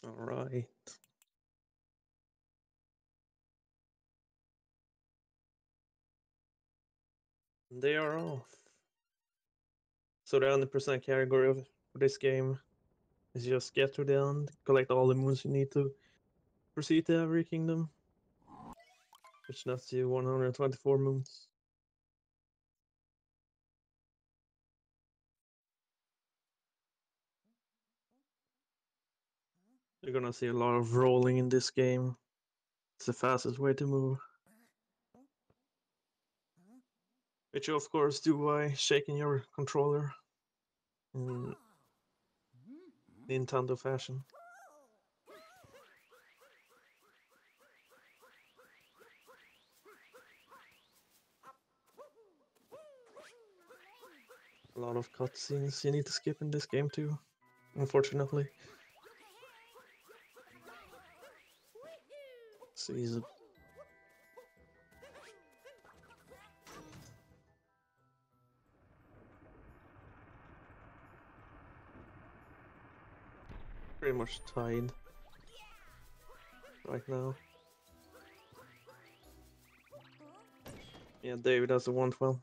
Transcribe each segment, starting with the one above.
All right. They are off. So the 100% category for this game is just get to the end, collect all the moons you need to proceed to every kingdom, which nets you 124 moons. You're gonna see a lot of rolling in this game. It's the fastest way to move. Which you of course do by shaking your controller in Nintendo fashion. A lot of cutscenes you need to skip in this game too, unfortunately. So he's pretty much tied right now. Yeah, David has a 112.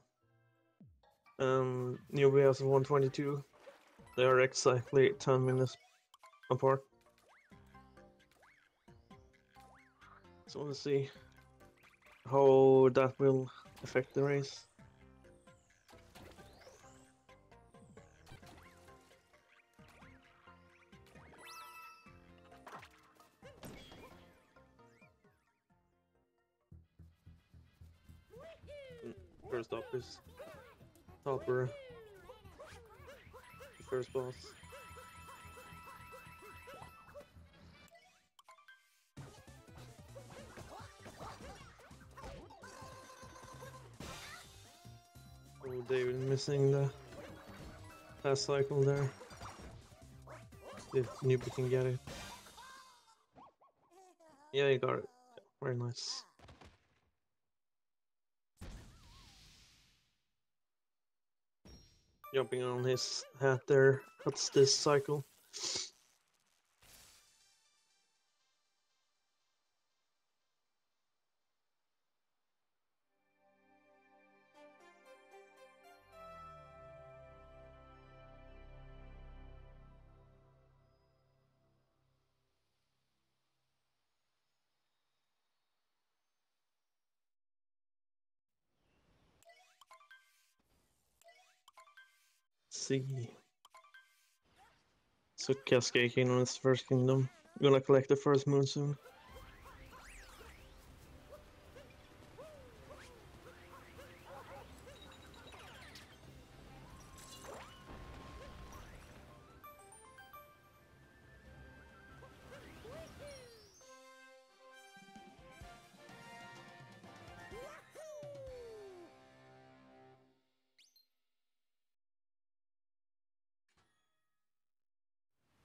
Newby has a 122. They are exactly 10 minutes apart. So we'll see how that will affect the race. First up is Topper, the first boss. Oh, David missing the last cycle there. If Newby can get it. Yeah, he got it. Yeah, very nice. Jumping on his hat there. That's this cycle. See. So Cascade Kingdom is the first kingdom. We're gonna collect the first moon soon.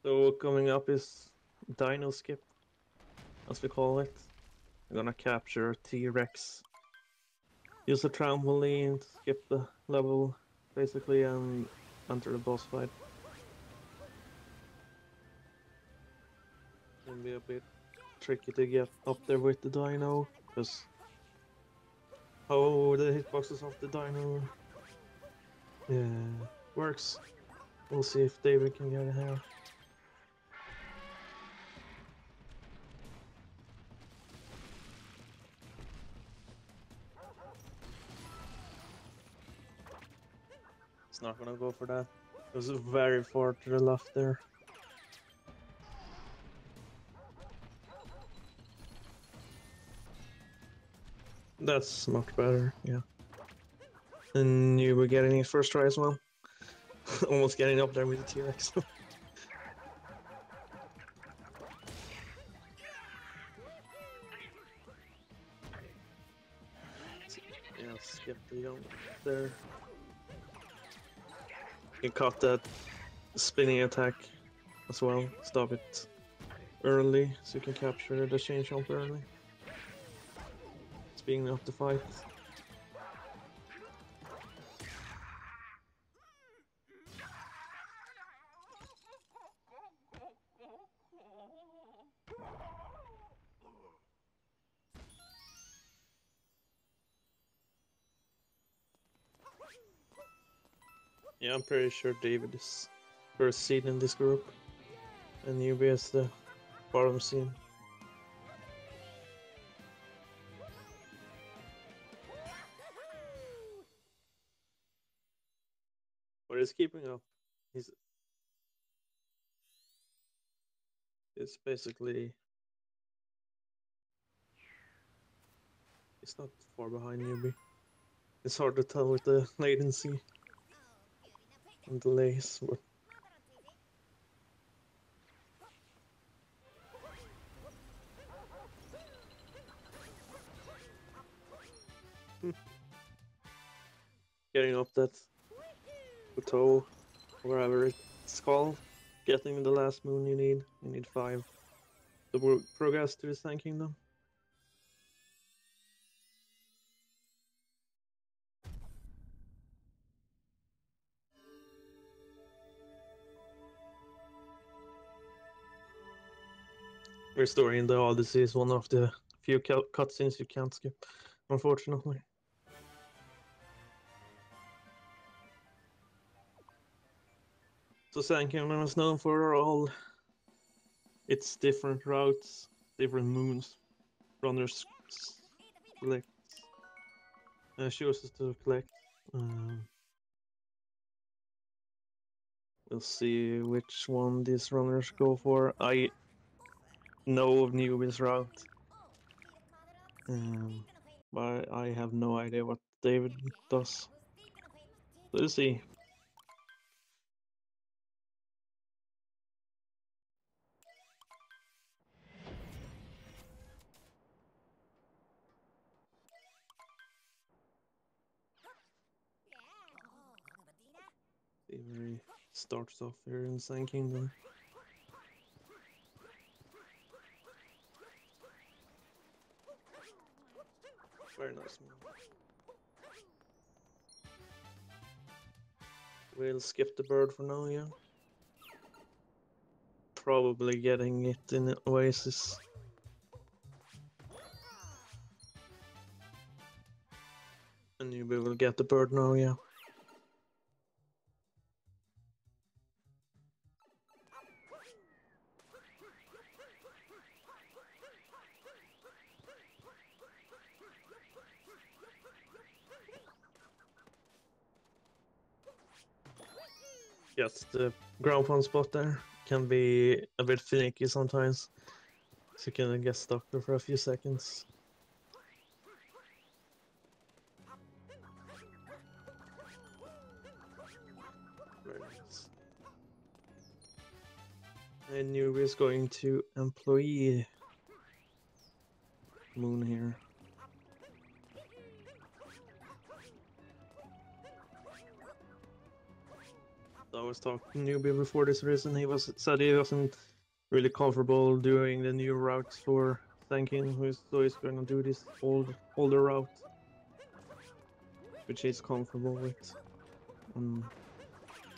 So coming up is Dino Skip, as we call it. We're gonna capture T-Rex. Use a trampoline to skip the level, basically, and enter the boss fight. Can be a bit tricky to get up there with the Dino, because how the hitboxes of the Dino works. We'll see if David can get it here. It's not gonna go for that. It was very far to the left there. That's much better, yeah. And you were getting it first try as well. Almost getting up there with the T-Rex. Yeah, skip the jump there. You caught that spinning attack as well. Stop it early so you can capture the chain jump early. Speeding up the fight. Yeah, I'm pretty sure David is first seed in this group, and Newby is the bottom seed. But he's keeping up. It's basically it's not far behind Newby. It's hard to tell with the latency and delays, but getting up that plateau, wherever it's called, getting the last moon you need 5. The progress to the Sand Kingdom. Restoring the Odyssey is one of the few cutscenes you can't skip, unfortunately. So Sand Kingdom is known for all its different routes, different moons, runners collect, chooses to collect. We'll see which one these runners go for. I know of Newby's route, but I have no idea what David does. Let's see. See where he starts off here in Sand Kingdom. Very nice move. We'll skip the bird for now, yeah. Probably getting it in Oasis. And Newby will get the bird now, yeah. Yes, the ground pound spot there can be a bit finicky sometimes, so you can get stuck there for a few seconds. Very nice. And Newby is going to employee moon here. I was talking to Newby before this reason. Said he wasn't really comfortable doing the new routes for thanking, so he's going to do this older route, which he's comfortable with.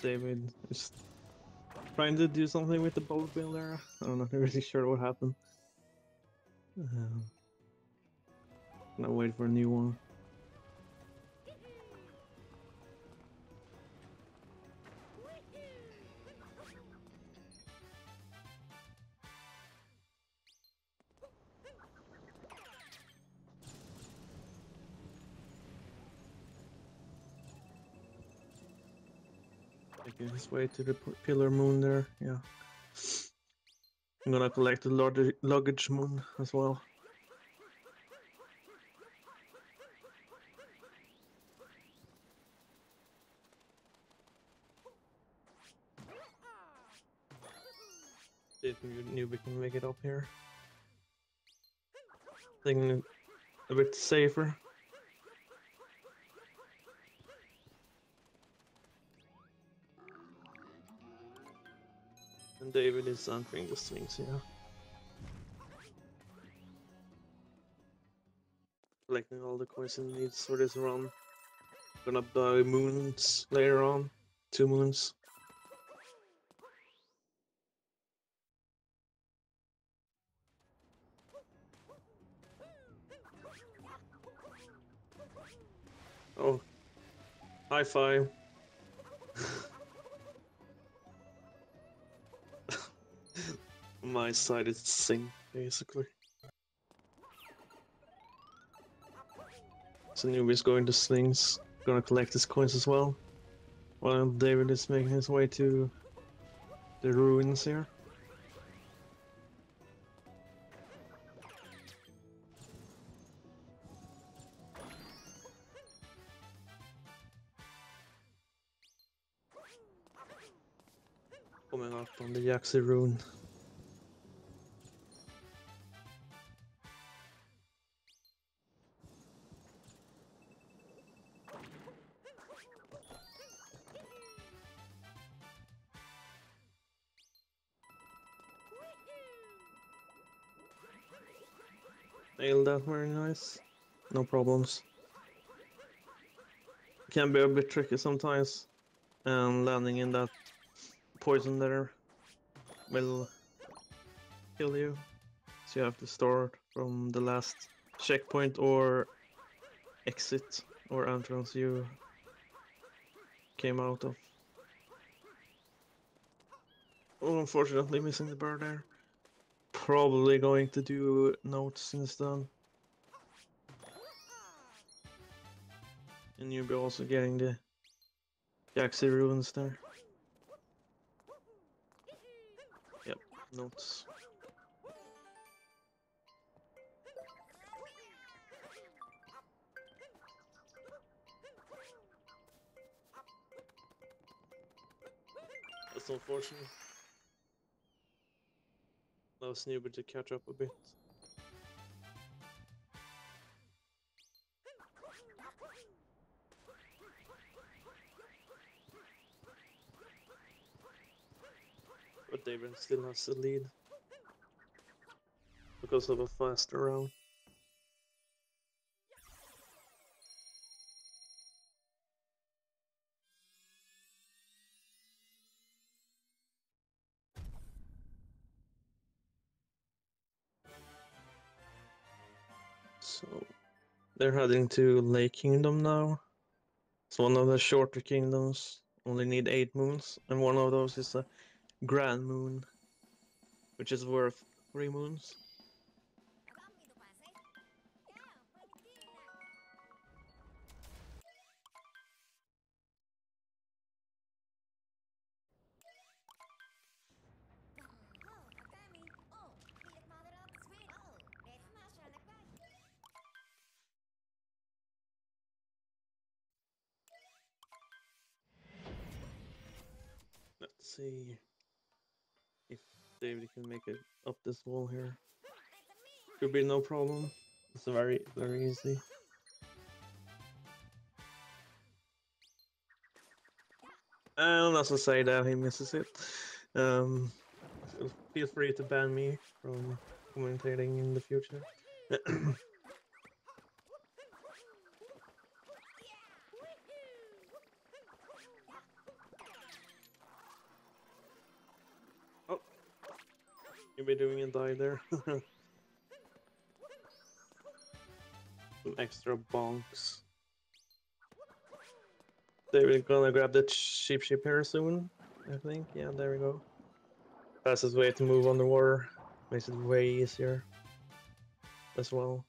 David is trying to do something with the boat wheel there. I'm not really sure what happened. Gonna wait for a new one. Making his way to the pillar moon there, yeah. I'm gonna collect the luggage moon as well. See if Newby can make it up here. Thinking a bit safer. And David is entering the swings, yeah. Collecting all the coins he needs for this run. Gonna buy moons later on. 2 moons. Oh, high five. my side is sink, basically. So Newby's going to slings, gonna collect his coins as well, while David is making his way to the ruins here. Coming up on the Yaxi rune. Nailed that, very nice. No problems. Can be a bit tricky sometimes, and landing in that poison there will kill you. So you have to start from the last checkpoint or exit or entrance you came out of. Oh, unfortunately missing the bird there. Probably going to do notes instead. And you'll be also getting the Yaxi ruins there. Yep, notes. That's unfortunate. Allows Newby to catch up a bit. But David still has the lead because of a faster round. So they're heading to Lake Kingdom now. It's one of the shorter kingdoms. Only need 8 moons, and one of those is a Grand Moon, which is worth 3 moons. Let's see if David can make it up this wall here. Should be no problem. It's very easy. I'll also say that he misses it. Feel free to ban me from commentating in the future. Oh, you'll be doing a die there. Some extra bonks. David gonna grab the sheep here soon, I think. Yeah, there we go. Fastest way to move underwater. Makes it way easier as well.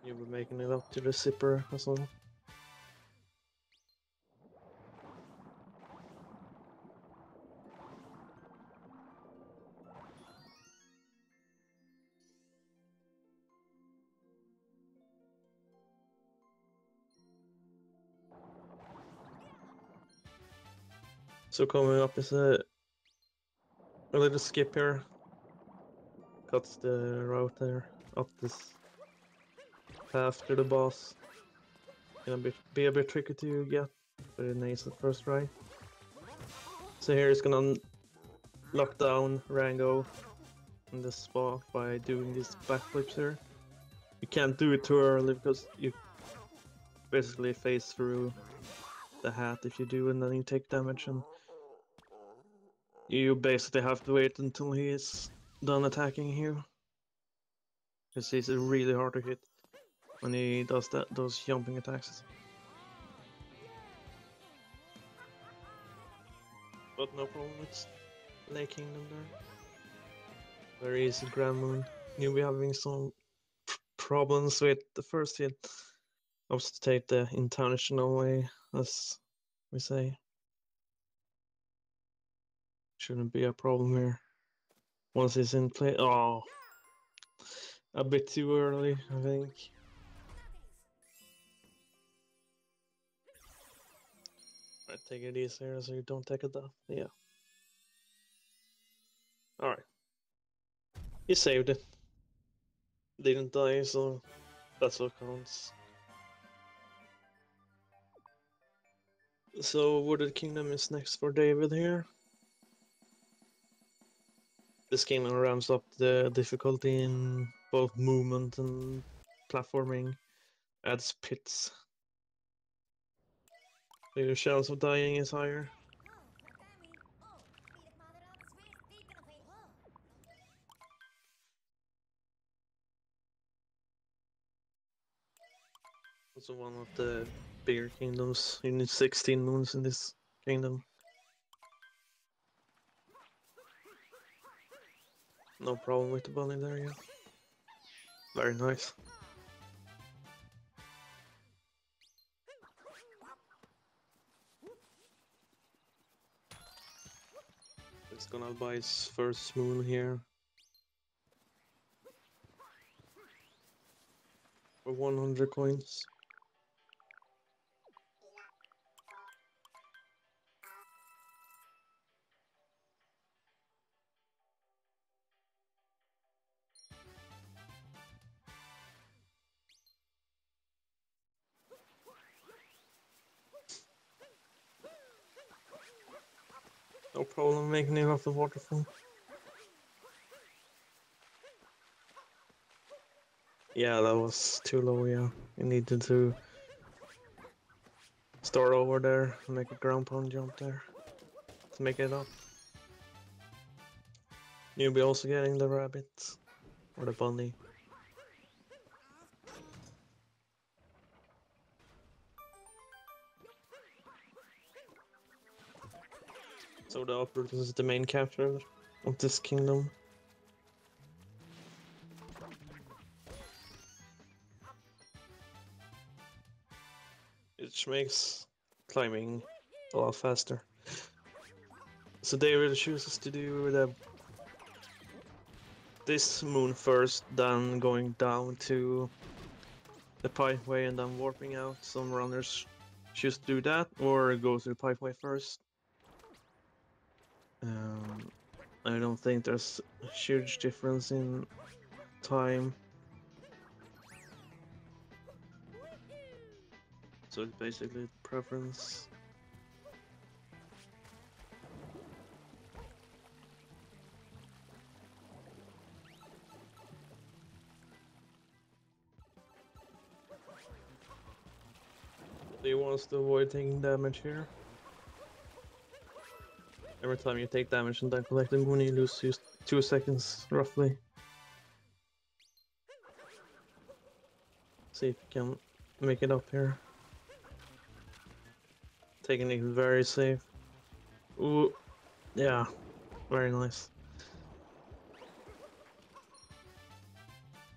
You'll be making it up to the zipper as well. So coming up is a little skip here. Cuts the route there up this path to the boss. Gonna be a bit tricky to get, but it nails it first try. So here it's gonna lock down Rango in this spot by doing these backflips here. You can't do it too early because you basically phase through the hat if you do, and then you take damage, and you basically have to wait until he is done attacking you, because he's really hard to hit when he does those jumping attacks. but no problem with Lake Kingdom there. Very easy Grand Moon. Newby having some problems with the first hit. Opts to take the international way, as we say. Shouldn't be a problem here. Once he's in play. Oh, a bit too early, I think. Alright, take it easier so you don't take it off. Yeah. Alright. He saved it. Didn't die, so that's what counts. So, Wooded Kingdom is next for David here. This kingdom ramps up the difficulty in both movement and platforming. Adds pits. So your chance of dying is higher. Also one of the bigger kingdoms. You need 16 moons in this kingdom. No problem with the bunny there, yeah. Very nice. It's gonna buy his first moon here. For 100 coins. No problem making it off the waterfall. Yeah, that was too low, yeah. You needed to start over there and make a ground pound jump there to make it up. You'll be also getting the rabbit or the bunny. So the uproot is the main capture of this kingdom. Which makes climbing a lot faster. So David chooses to do this moon first, then going down to the pipeway and then warping out. Some runners choose to do that or go to the pipeway first. I don't think there's a huge difference in time. So it's basically preference. He wants to avoid taking damage here. Every time you take damage and then collect the moon, you lose 2 seconds roughly. See if you can make it up here. Taking it very safe. Ooh, yeah, very nice.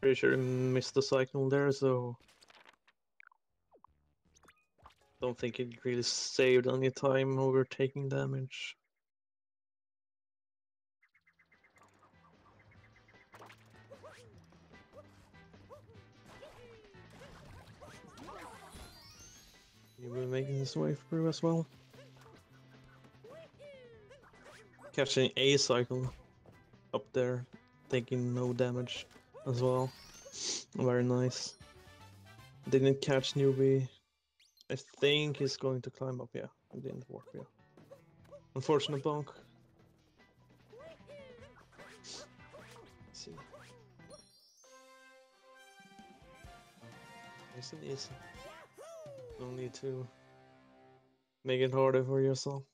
Pretty sure you missed the cycle there, so don't think it really saved any time over taking damage. You'll be making this way through as well. Catching a cycle up there, taking no damage as well. Very nice. Didn't catch Newby. I think he's going to climb up, yeah. It didn't work, yeah. Unfortunate bonk. Let's see. Nice and easy. No need to make it harder for yourself.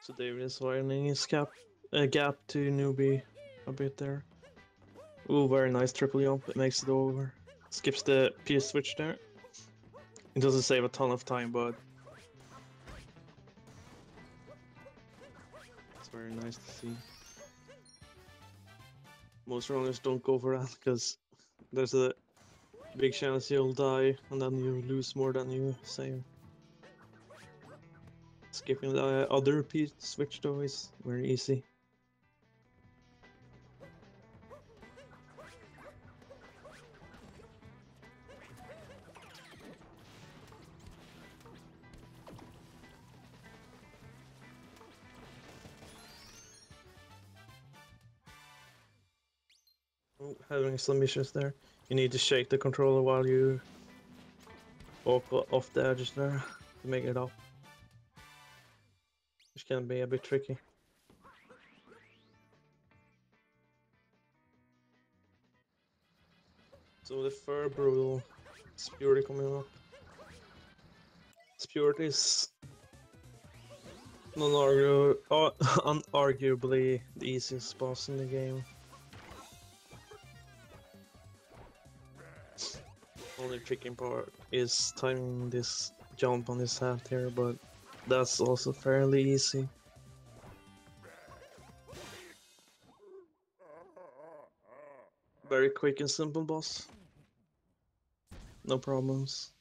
So David is widening his gap to Newby a bit there. Ooh, very nice triple jump. It makes it over. Skips the P switch there. It doesn't save a ton of time, but it's very nice to see. Most runners don't go for that because there's a big chance you'll die and then you lose more than you save. Skipping the other P switch though is very easy. Oh, having some issues there. You need to shake the controller while you walk off the edges there to make it up, which can be a bit tricky. So the Furbrule Spurity coming up. Spurity is unarguably the easiest boss in the game. Only tricky part is timing this jump on his hat here, but that's also fairly easy. Very quick and simple boss. No problems.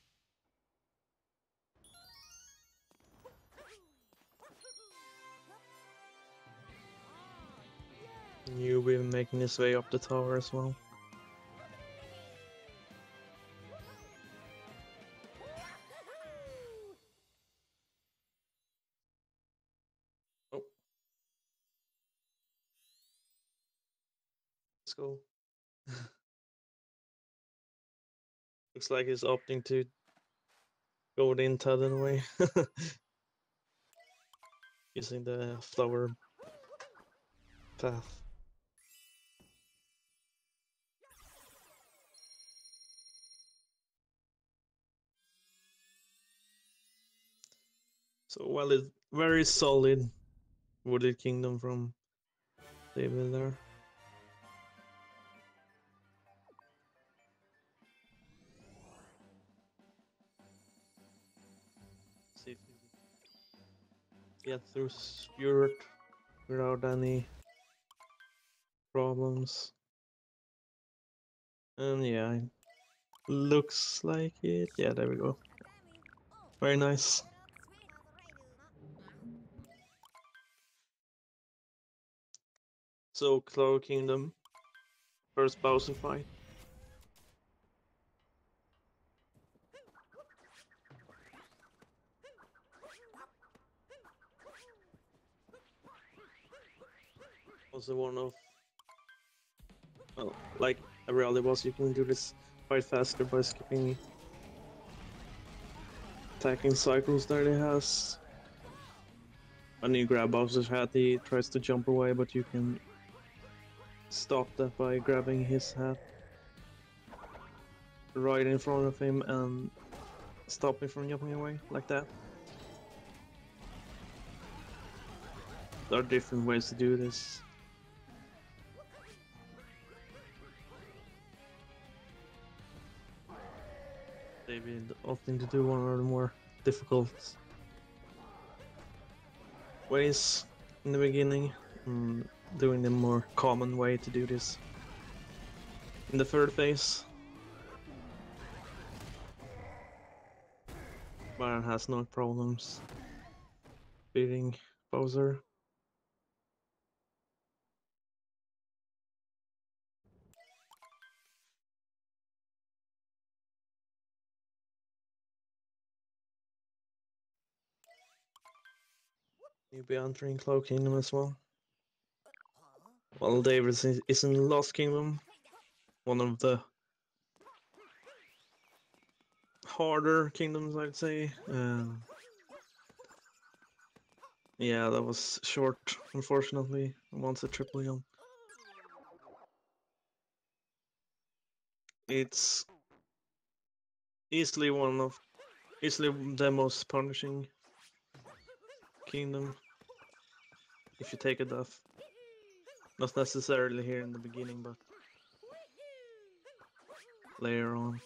Newby making his way up the tower as well. Oh. Let's go. Looks like he's opting to go the intended way. Using the flower path. So well, it's very solid Wooded Kingdom from David there. See if we can get through Spirit without any problems. And yeah, looks like it. Yeah, there we go. Very nice. So Cloud Kingdom, first Bowser fight. Also one of, well, like every other boss, you can do this fight faster by skipping attacking cycles that it has. When you grab Bowser's hat, he tries to jump away, but you can stop that by grabbing his hat right in front of him and stop him from jumping away, like that. There are different ways to do this. David opting to do one of the more difficult ways in the beginning, doing the more common way to do this in the third phase. Baron has no problems beating Bowser. You'll be entering Cloud Kingdom as well. While David is in Lost Kingdom, one of the harder kingdoms, I'd say. Yeah, that was short, unfortunately. Once a triple jump. It's easily the most punishing kingdom if you take a death. Not necessarily here in the beginning, but later on.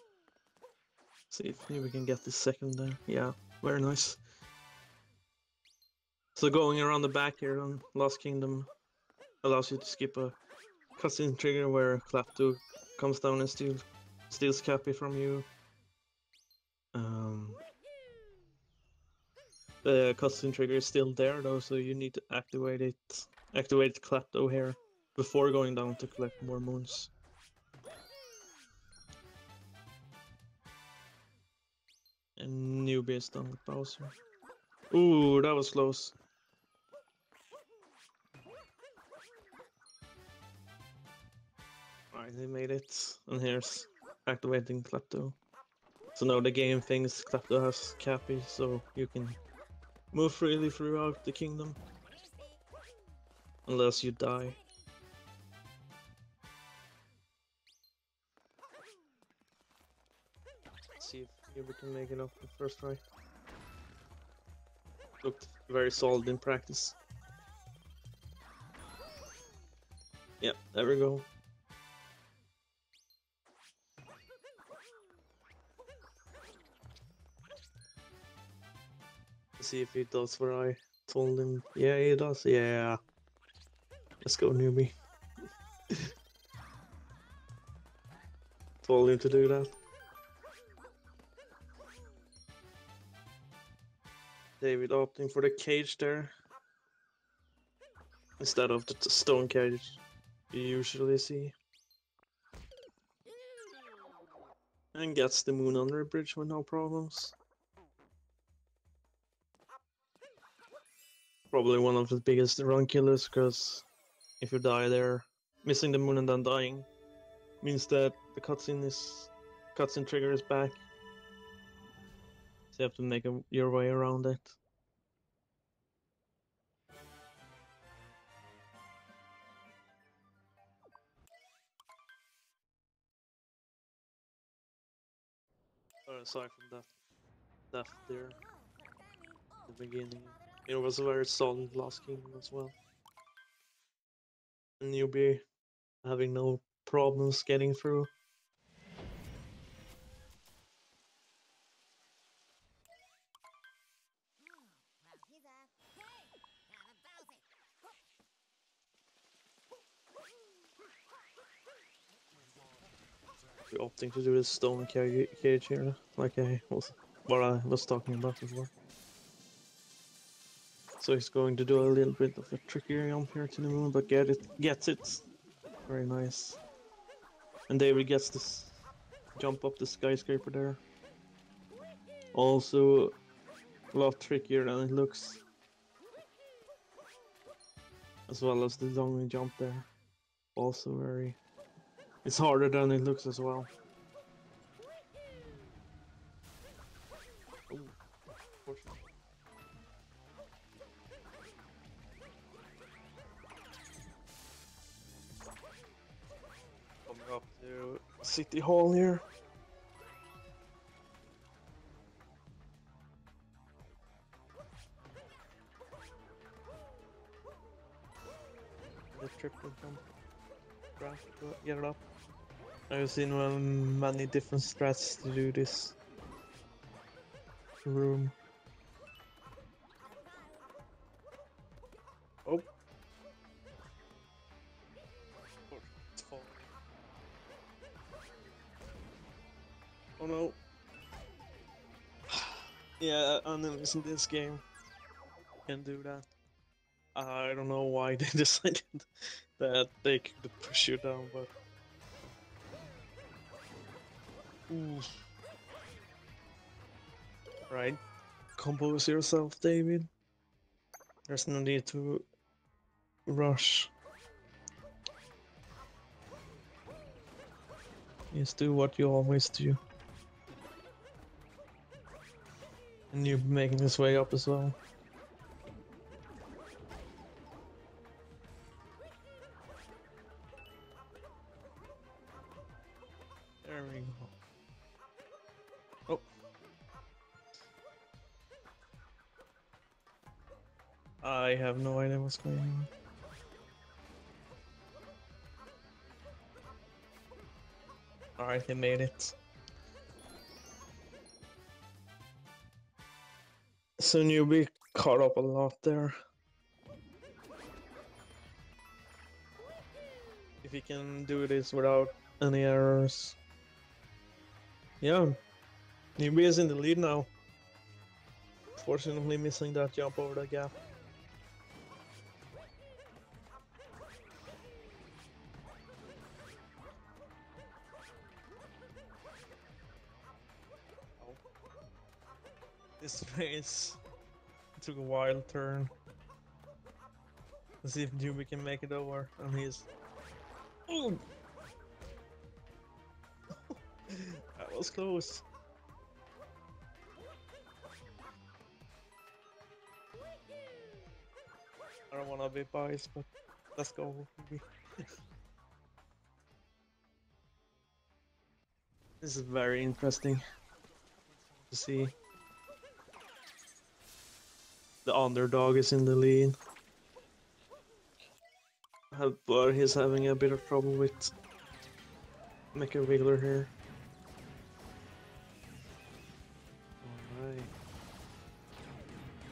See if we can get this second there. Yeah, very nice. So going around the back here on Lost Kingdom allows you to skip a cutscene trigger where Clapto comes down and steals Cappy from you. The cutscene trigger is still there though, so you need to activate Clapto here before going down to collect more moons. And Newby is done with Bowser. Ooh, that was close. Alright, they made it. And here's activating Clapto. So now the game thinks Clapto has Cappy, so you can move freely throughout the kingdom. Unless you die. Let's see if we can make it up the first try. Looked very solid in practice. Yep, there we go. Let's see if he does what I told him. Yeah, he does. Yeah. Let's go, Newby. Told him to do that. David opting for the cage there instead of the stone cage you usually see. And gets the moon under a bridge with no problems. Probably one of the biggest run killers, because if you die there, missing the moon and then dying means that the cutscene trigger is back. So you have to make your way around it. Aside from that death there at the beginning, it was a very solid Lost Kingdom as well. And you'll be having no problems getting through. We're opting to do the stone cage here, like I was talking about before. So he's going to do a little bit of a trickier jump here to the moon, but gets it. Very nice. And David gets this jump up the skyscraper there. Also a lot trickier than it looks. As well as the long jump there. Also very... It's harder than it looks as well. Ooh, unfortunately. Coming up to City Hall here. The triple jump. Get it up. I've seen many different strats to do this room. Oh. It's falling. Oh no. Yeah, enemies in this game can do that. I don't know why they decided that they could push you down, but... Ooh. Right. Compose yourself, David. There's no need to rush. Just do what you always do. And you're making this way up as well. There we go. Oh. I have no idea what's going on. Alright, he made it. So Newby caught up a lot there. If he can do this without any errors. Yeah, Newby is in the lead now. Fortunately missing that jump over the gap. This race took a wild turn. Let's see if Newby can make it over. And he's... Ooh! That was close. I don't want to be biased, but let's go. This is very interesting to see. The underdog is in the lead. But he's having a bit of trouble with Mecha Wiggler here. Alright.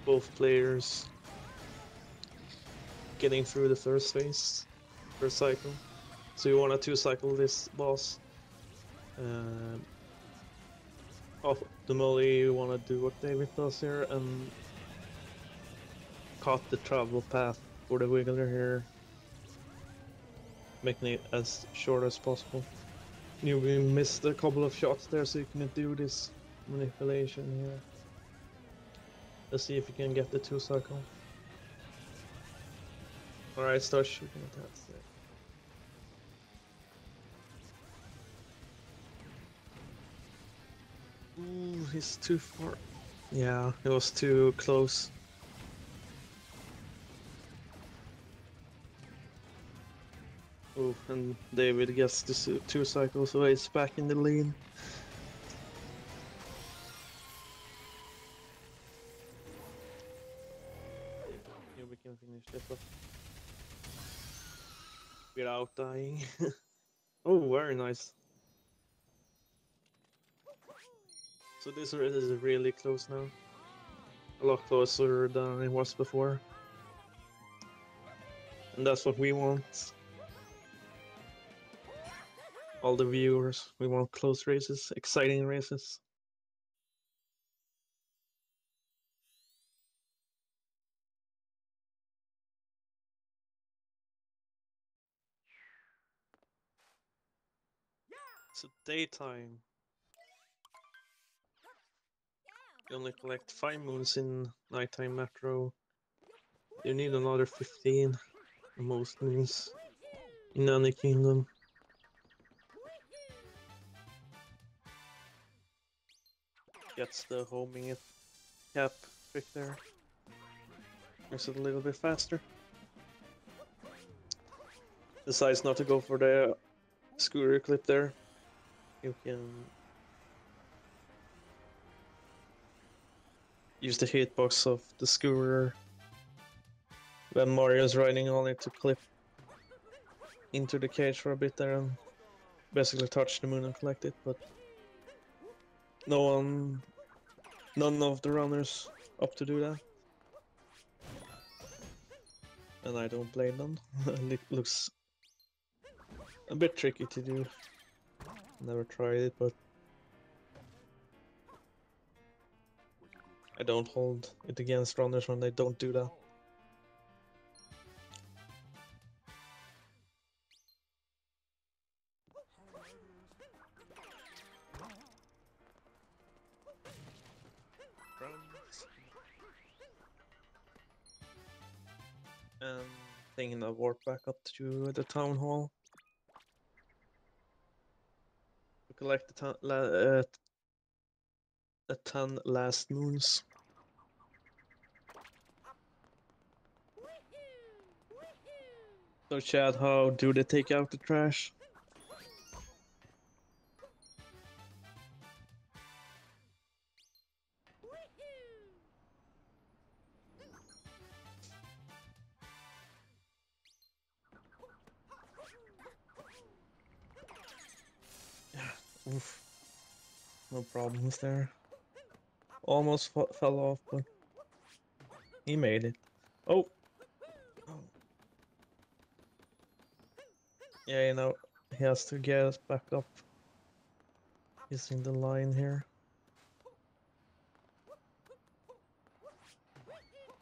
Both players getting through the first phase, first cycle. So you want to 2-cycle this boss. Optimally, you want to do what David does here and cut the travel path for the Wiggler here, making it as short as possible. You missed a couple of shots there, so you can do this manipulation here. Let's see if you can get the 2-cycle. Alright, start shooting at that. Ooh, he's too far. Yeah, it was too close. Ooh, and David gets the 2-cycle, so he's back in the lead. Here we can finish this off without dying. Oh, very nice. So this race is really close now. A lot closer than it was before. And that's what we want. All the viewers, we want close races, exciting races. So daytime. You only collect 5 moons in nighttime metro. You need another 15 most moons in any kingdom. Gets the homing it cap trick there. Makes it a little bit faster. Decides not to go for the scooter clip there. You can use the hitbox of the scooter when Mario's riding on it to clip into the cage for a bit there and basically touch the moon and collect it, but none of the runners up to do that. And I don't blame them. It looks a bit tricky to do. Never tried it, but I don't hold it against runners when they don't do that. And thinking of warp back up to the town hall to collect the 10 last moons. So Chad, how do they take out the trash? Oof. No problems there. Almost fell off, but he made it. Oh! Oh. Yeah, you know, he has to get us back up. He's in the line here.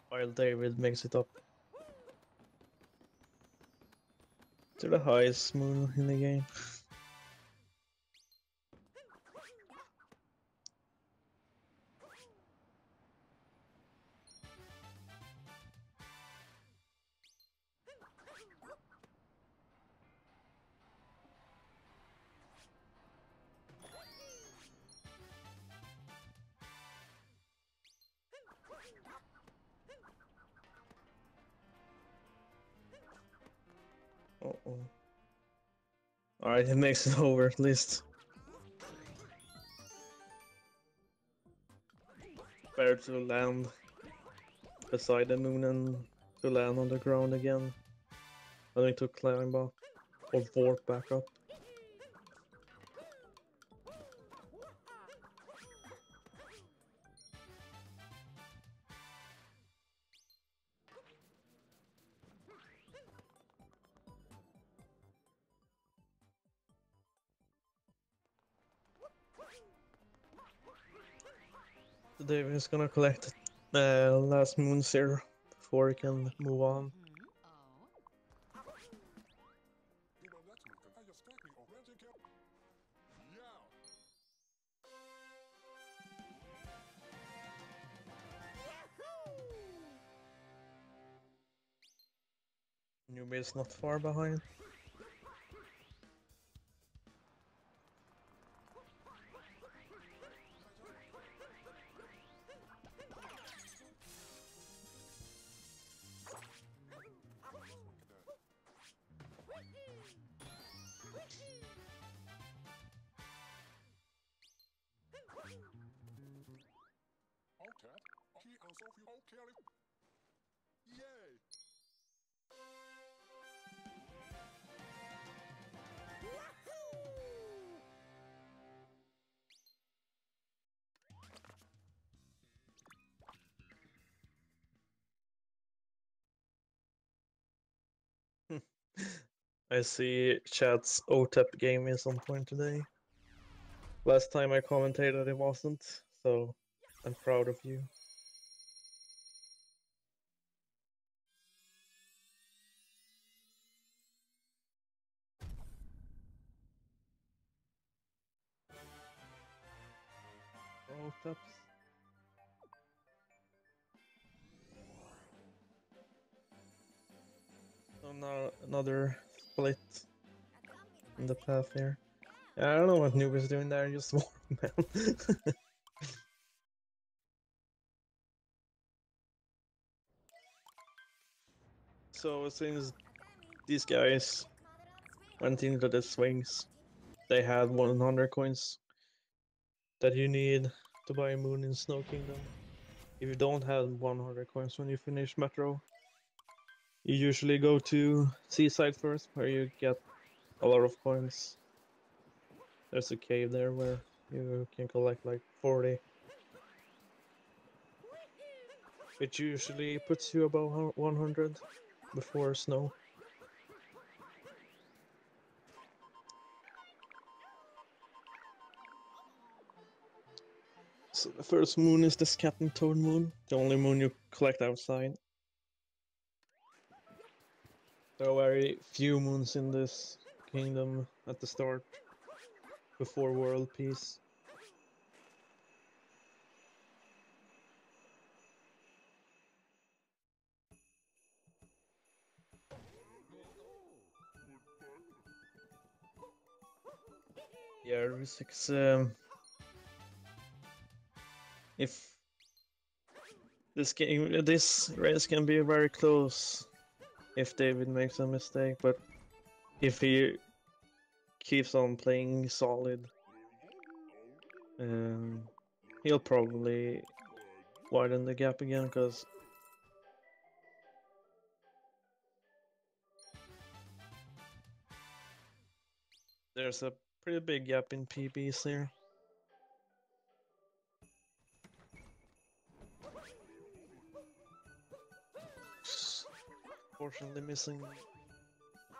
While David makes it up to the highest moon in the game. Uh-oh. Alright, he makes it over at least. Better to land beside the moon and to land on the ground again. I need to climb up or warp back up. So David is gonna collect the last moon here before he can move on. Newby is not far behind. I see chat's OTEP game is on point today. Last time I commentated it wasn't, so I'm proud of you. OTEPs. So now another split in the path here. Yeah, I don't know what Newby's doing there, just walking man. So since these guys went into the swings, they had 100 coins that you need to buy a moon in Snow Kingdom. If you don't have 100 coins when you finish Metro, you usually go to Seaside first, where you get a lot of coins. There's a cave there where you can collect like 40. It usually puts you above 100 before snow. So the first moon is this Captain Toad moon, the only moon you collect outside. There are very few moons in this kingdom at the start, before world peace. Yeah, Rusix, if this race can be very close if David makes a mistake, but if he keeps on playing solid, he'll probably widen the gap again, because there's a Pretty big gap in PBs here. Fortunately missing.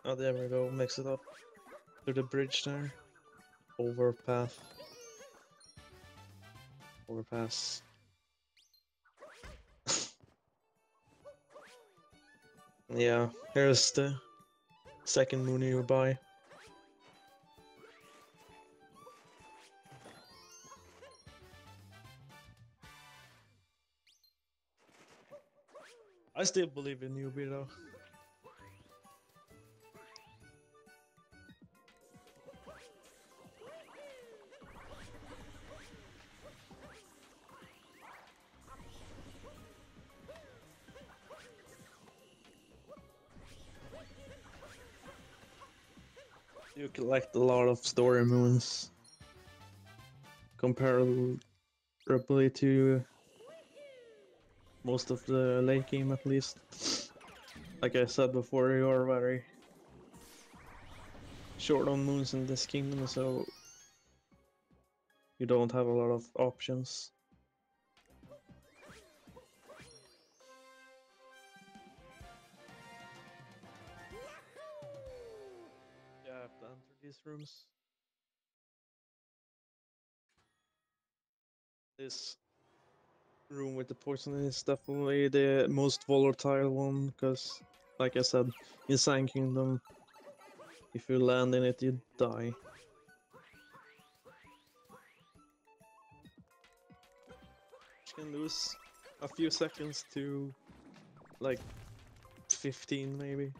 Oh, there we go. Mix it up to the bridge there. Overpass. Overpass. Yeah, here's the second moon nearby. I still believe in Newby though. You collect a lot of story moons comparably to most of the late game at least. Like I said before, you are very short on moons in this kingdom, so you don't have a lot of options. Yeah, I have to enter these rooms. This room with the poison is definitely the most volatile one, because, like I said, in Sand Kingdom, if you land in it, you die. You can lose a few seconds to like 15 maybe,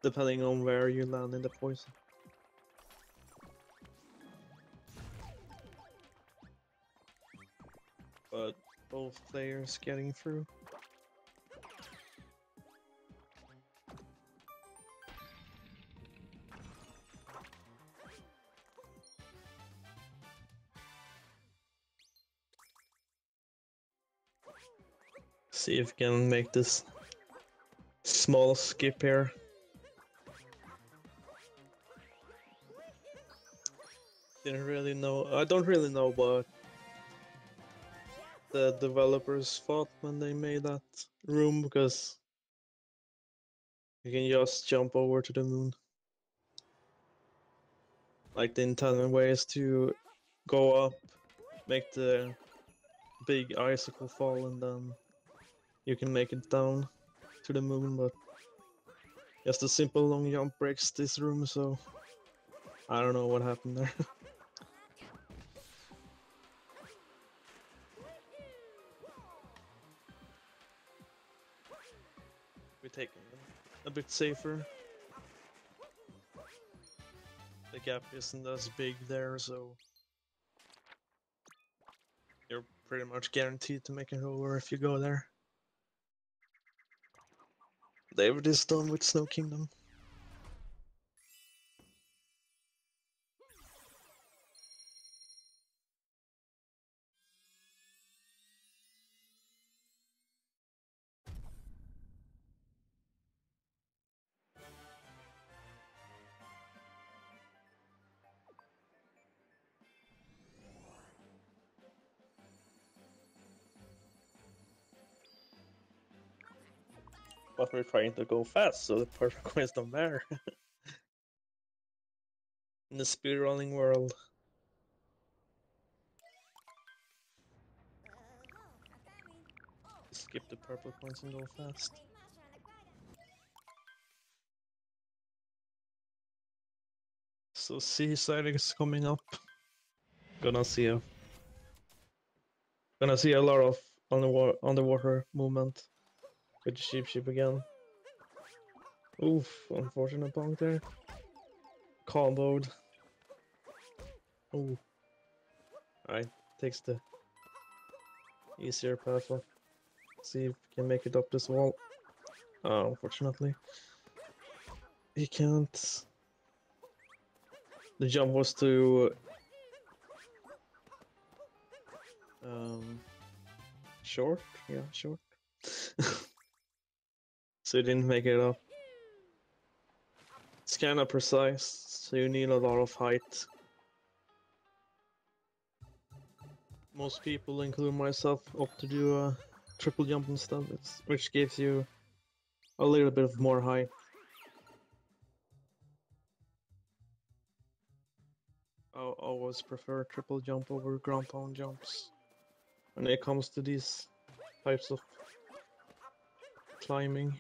depending on where you land in the poison. But both players getting through. See if we can make this small skip here. Didn't really know. I don't really know what the developers thought when they made that room, because you can just jump over to the moon. Like the intended way is to go up, make the big icicle fall, and then you can make it down to the moon, but just a simple long jump breaks this room, so I don't know what happened there. We're taking it a bit safer. The gap isn't as big there, so you're pretty much guaranteed to make it over if you go there. David is done with Snow Kingdom. But we're trying to go fast, so the perfect coins don't matter. In the speedrunning world. Skip the purple coins and go fast. So Seaside is coming up. Gonna see a lot of underwater movement with the ship again. Oof, unfortunate bonk there. Comboed. Ooh. Alright, takes the easier path up. See if we can make it up this wall. Oh, unfortunately. He can't. The jump was too short? Yeah, short. So he didn't make it up. It's kinda precise, so you need a lot of height most people, including myself, opt to do a triple jump instead, which gives you a little bit of more height. I always prefer triple jump over ground pound jumps when it comes to these types of climbing.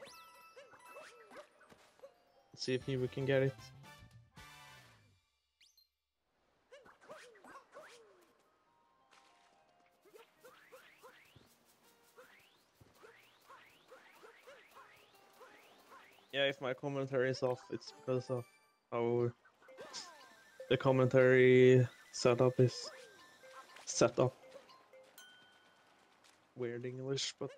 Let's see if Newby can get it. Yeah, if my commentary is off, it's because of how the commentary setup is set up. Weird English, but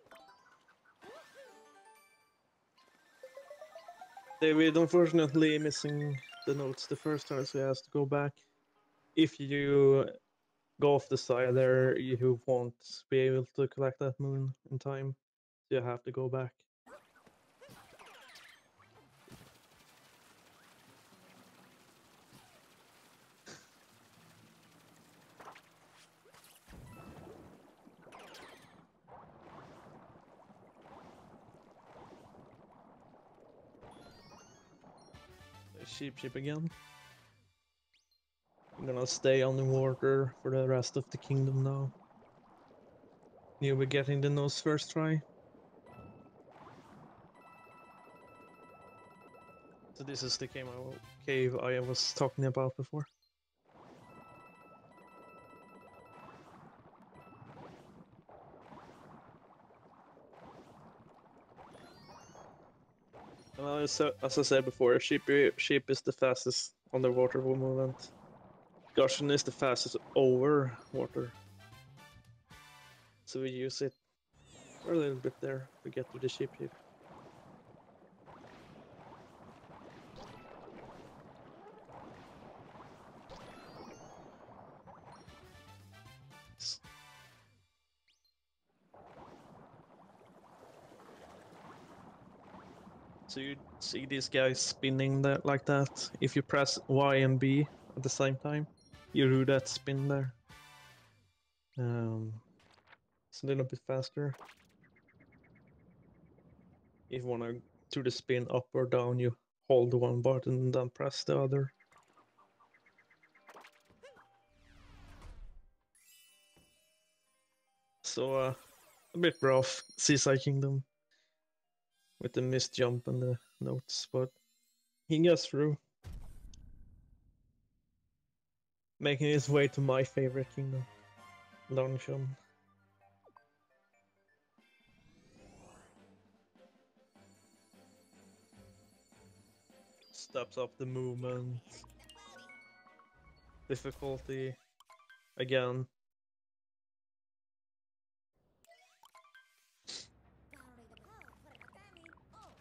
David unfortunately missing the notes the first time, so he has to go back. If you go off the side there, you won't be able to collect that moon in time, so you have to go back. Sheep again. I'm gonna stay on the water for the rest of the kingdom now. Newby getting the nose first try. So this is the cave I was talking about before. And as I said before, sheep is the fastest underwater movement. Goshen is the fastest over water. So we use it for a little bit there to get to the sheep. So you see these guys spinning that like that. If you press Y and B at the same time, you do that spin there. It's a little bit faster. If you want to do the spin up or down, you hold one button and then press the other. So a bit rough Seaside Kingdom with the missed jump and the notes, but he gets through. Making his way to my favorite kingdom, Longshan. Steps up the movement. Difficulty again.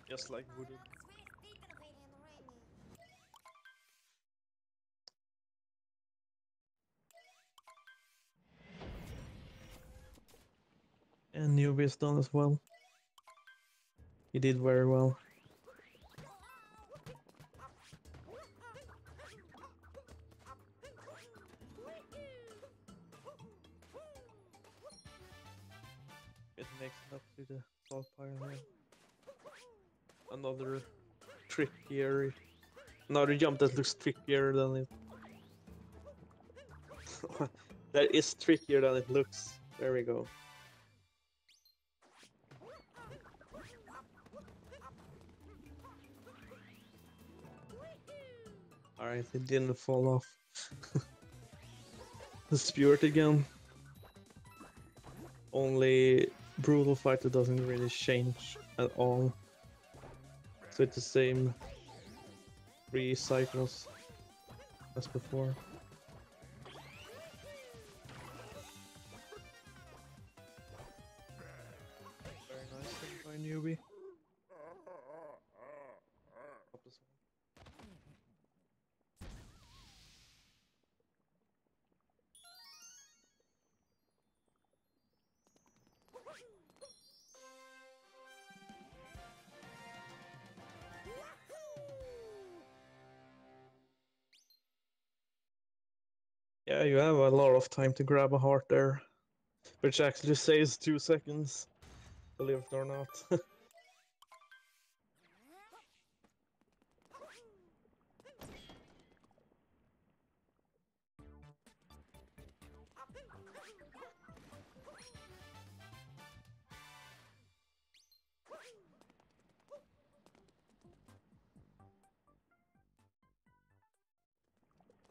Just like Voodoo. And Newby is done as well. He did very well. It makes it up to the salt pile here. Another jump that looks trickier than it. That is trickier than it looks. There we go. Alright, it didn't fall off. The Spirit again. Only Brutal Fighter doesn't really change at all. So it's the same 3 cycles as before. Very nice thing by Newby. Yeah, you have a lot of time to grab a heart there. Which actually saves 2 seconds, believe it or not.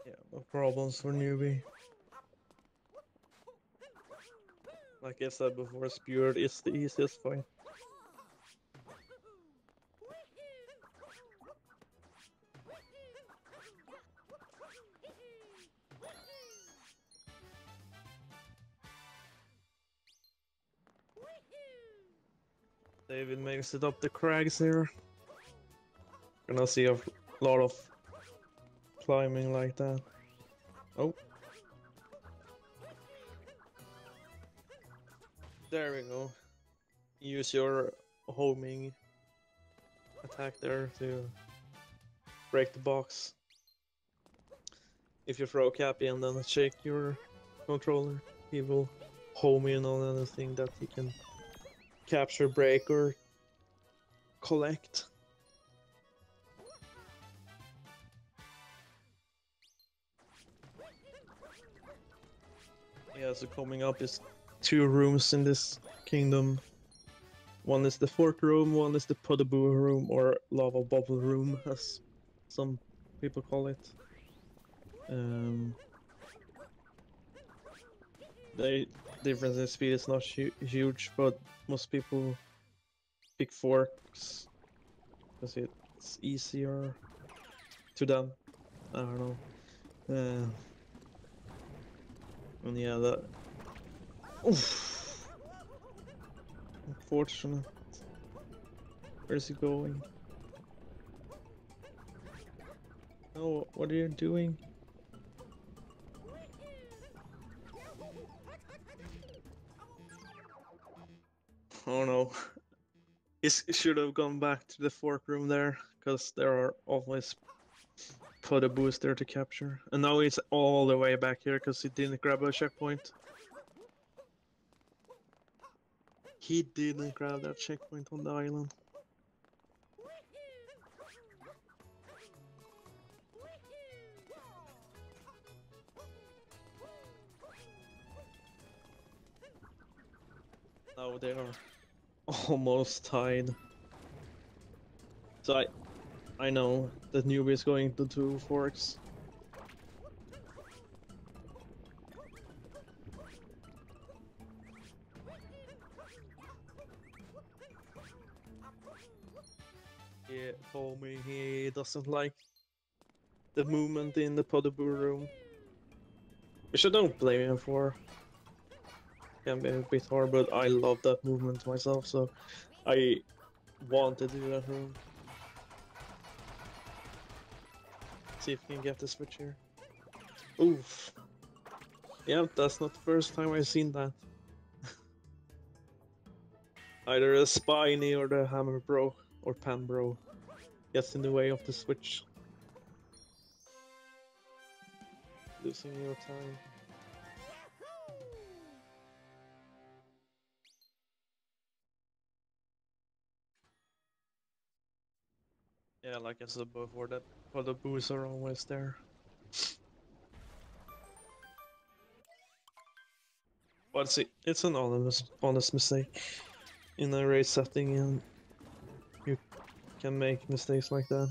Yeah, no problems for Newby. Like I said before, Speward is the easiest fight. David makes it up the crags here. Gonna see a lot of climbing like that. Oh. There we go. Use your homing attack there to break the box. If you throw Cappy and then shake your controller, he will home in on anything that he can capture, break, or collect. Yeah, so coming up is 2 rooms in this kingdom. One is the fort room, one is the Pudaboo room, or lava bubble room, as some people call it. The difference in speed is not huge, but most people pick forks because it's easier to them. I don't know. And yeah, that. Oof. Unfortunate. Where's he going? Oh, what are you doing? Oh no. He should have gone back to the fort room there, because there are always put a booster to capture. And now he's all the way back here because he didn't grab a checkpoint. He didn't grab that checkpoint on the island. Now they are almost tied. So I know that Newby is going to 2 forks. He told me he doesn't like the movement in the Pudaboo room, which I don't blame him for. Can be a bit hard, but I love that movement myself, so I want to do that room. See if we can get the switch here. Oof. Yeah, that's not the first time I've seen that. Either the Spiny or the Hammer Bro or Pan Bro gets in the way of the switch. Losing your time. Yeah, like I said before, that the boos are always there. But see, it's an honest mistake in a race setting, and you can make mistakes like that.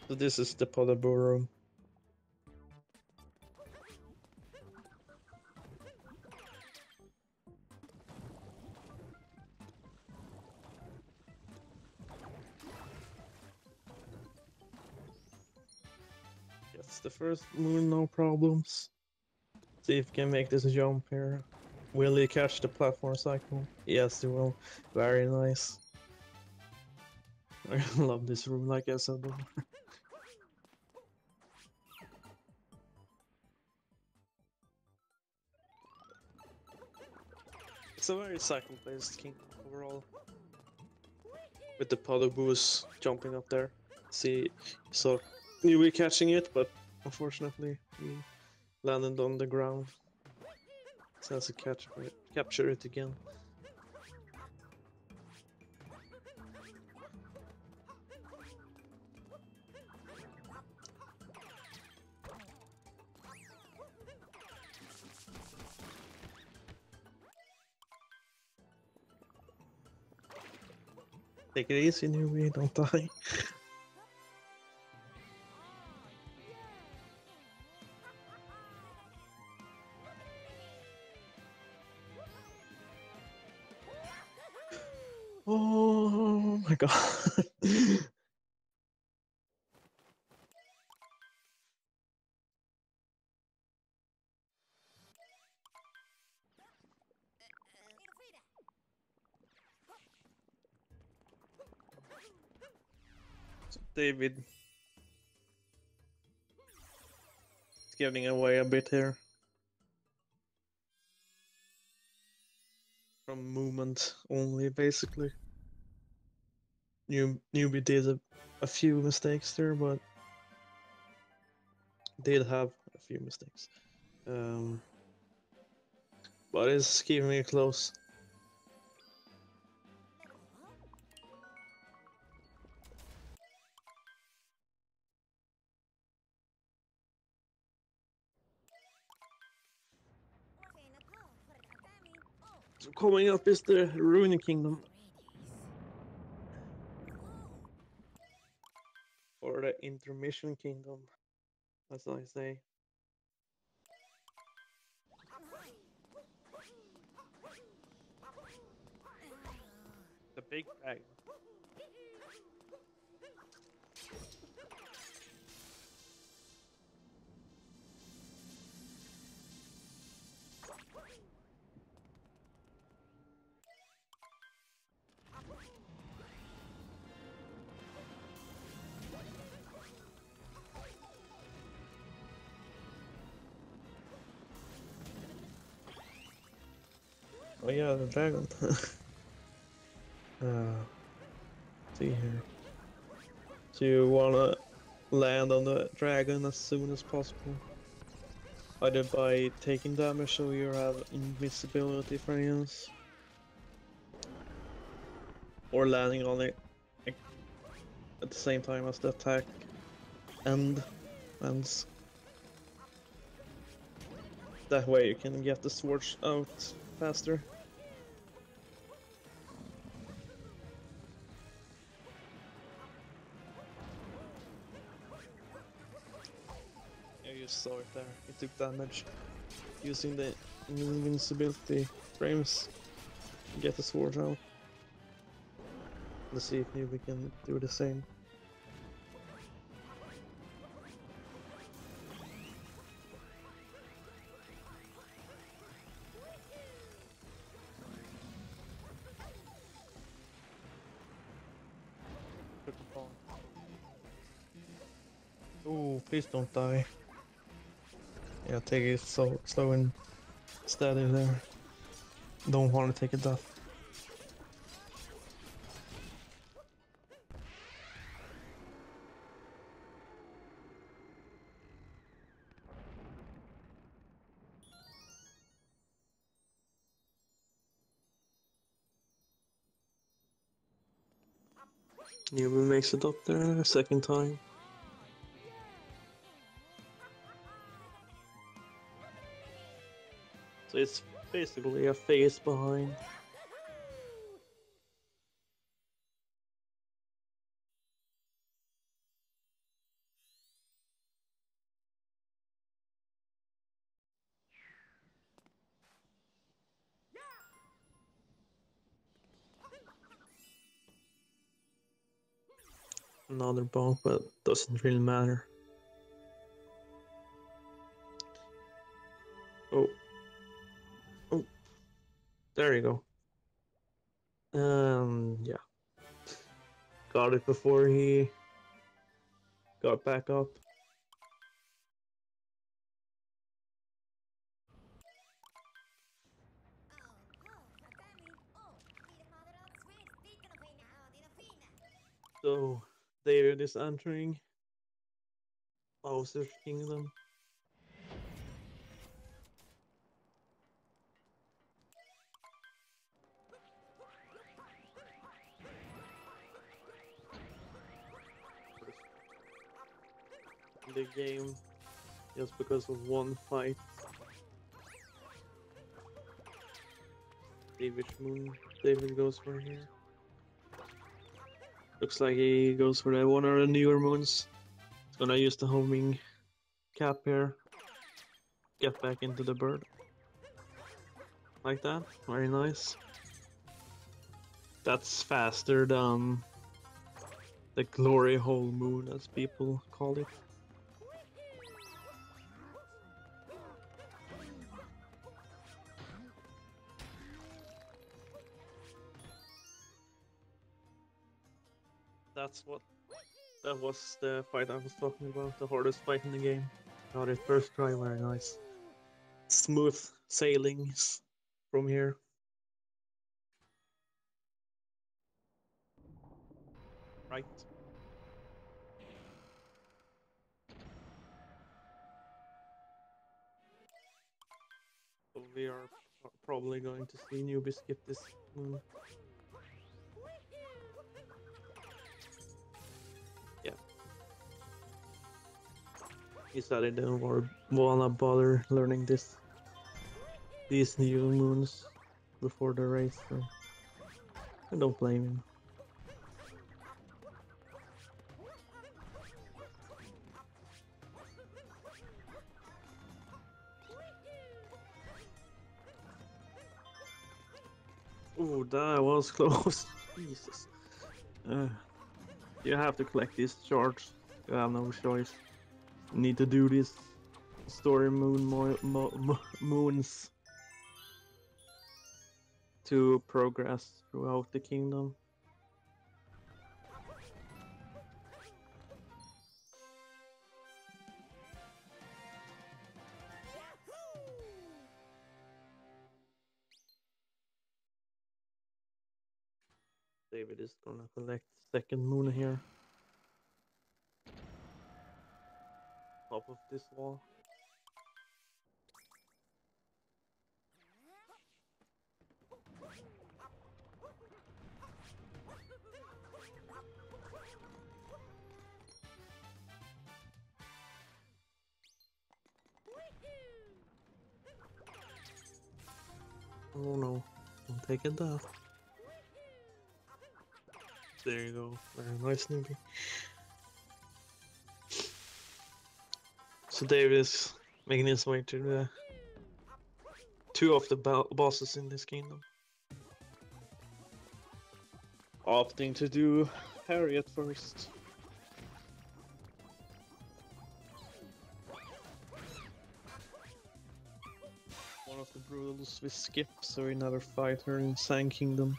So this is the Pudaboo room. Gets the first moon, no problems. See if we can make this jump here. Will he catch the platform cycle? Yes, he will. Very nice. I love this room, like I said before. It's a very cycle-based kingdom overall, with the Podoboos jumping up there. See, so Newby catching it, but unfortunately he landed on the ground. So has to capture it again. Take it easy, Newby, don't die. Oh my god. David is giving away a bit here. From movement only, basically. Newbie did a few mistakes there, but did have a few mistakes. But it's keeping it close. So coming up is the Ruining Kingdom. Or the Intermission Kingdom, as I say. The big dragon. Oh yeah, the dragon. See here. So you wanna land on the dragon as soon as possible. Either by taking damage so you have invisibility for instance. Or landing on it at the same time as the attack ends. That way you can get the swords out faster. Yeah, you saw it there. It took damage using the invincibility frames to get the sword out. Let's see if we can do the same. Oh, please don't die. Yeah, take it so slow and steady there. Don't want to take a death. Newby makes it up there a second time. So it's basically a phase behind. Another bonk, but doesn't really matter. Oh. Oh. There you go. Yeah. Got it before he got back up. So David is entering Bowser's Kingdom. The game just because of one fight. See which moon David goes for here. Looks like he goes for the one of the newer moons. He's gonna use the homing cap here. Get back into the bird. Like that. Very nice. That's faster than the glory hole moon, as people call it. That was the fight I was talking about, the hardest fight in the game. Got it first try, very nice. Smooth sailings from here. Right. So we are probably going to see Newby skip this moon. Yeah. He said he didn't wanna bother learning these new moons before the race, so I don't blame him. Oh, that was close. Jesus. You have to collect these shards. You have no choice. You need to do these story moons to progress throughout the kingdom. David is gonna collect second moon here. Top of this wall. Oh no, don't take it down. There you go, very nice, Newby. So David is making his way to the two of the bosses in this kingdom. Opting to do Harriet first. One of the rules we skip, so we never fight her in Sand Kingdom.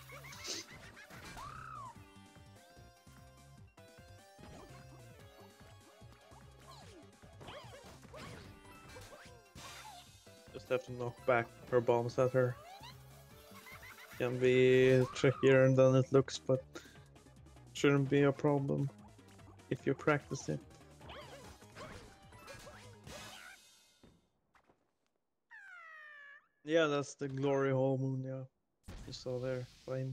Just have to knock back her bombs at her. Can be trickier than it looks, but shouldn't be a problem if you practice it. Yeah, that's the glory hole moon, yeah. You saw there by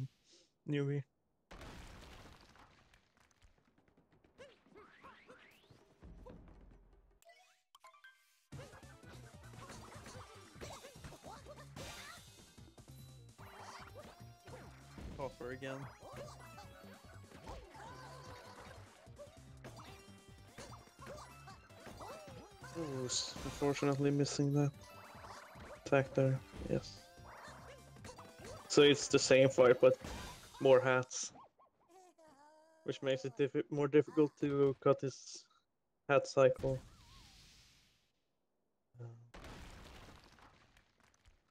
Newby. Copper again. Oh, unfortunately missing that attack there, yes. So it's the same fight, but more hats. Which makes it more difficult to cut his hat cycle.